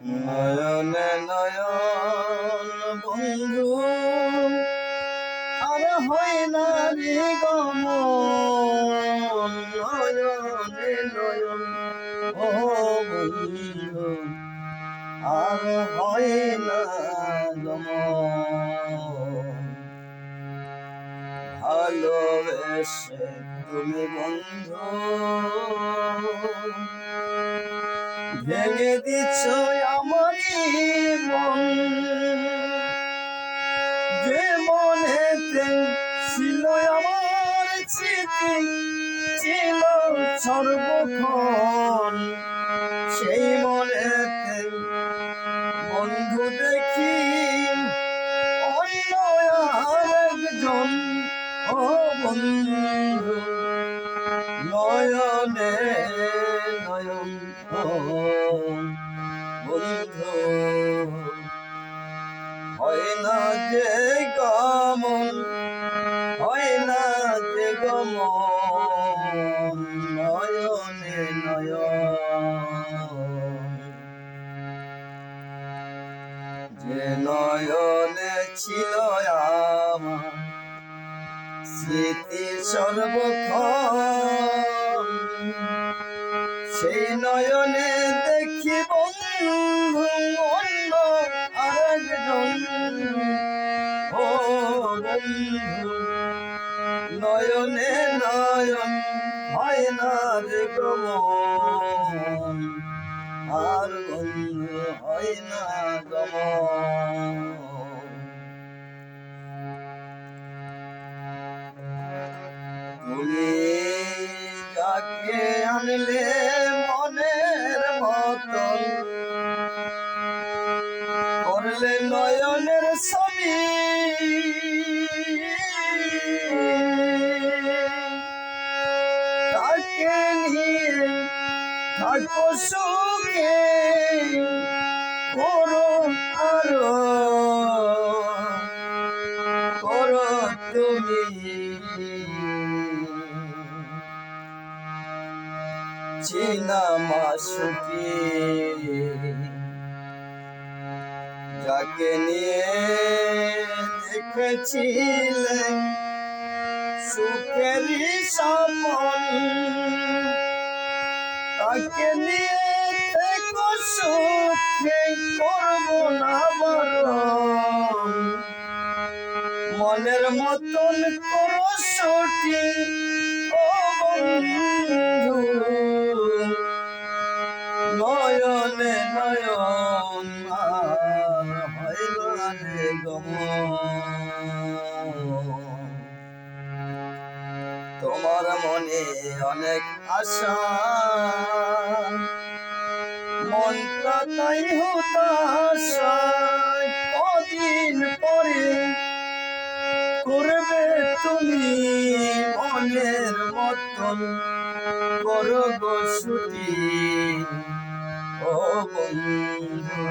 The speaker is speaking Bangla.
নয়নে নয়ন বন্ধু আর হয় না রে গমন, নয়নে নয়ন ও বন্ধু আর হয় না গমন। ভালোবেসে তুমি বন্ধু ভেঙে দিচ্ছ আমারই মন, যে মনেতে ছিল আমার স্মৃতি ছিল সর্বক্ষণ, সেই মনেতে বন্ধু দেখি অন্য আরেকজন। ও বন্ধু নয়নে নয়ন ও বন্ধু হয় না যে গমন, হয় না যে গমন, নয়নে নয়ন। যে নয়নে ছিল আমার স্মৃতি সর্বক্ষণ, সেই নয়নে দেখি বন্ধু অন্য আরেকজন। ও বন্ধু নয়নে নয়ন হয় না রে গমন, আর বন্ধু হয় না গমন। তুমি যাকে আনলে মনের মতন, করলে নয়নের ছবি, তাকে নিয়ে থাকো সুখে, করো আরো করো তুমি চীনা মাসুকি, যাকে নিয়ে দেখেছিলে সুখেরই স্বপন, তাকে নিয়ে দেখো সুখে করবো না বারণ, মনের মতন করো সঠিক। ও বন্ধু নয়নে নয়ন আর হয় না রে গমন। তোমার মনে অনেক আশা, মনটা তাই হতাশা, কদিন পরে করবে তুমি মনের মতন, করো গো ছুটি। ও বন্ধু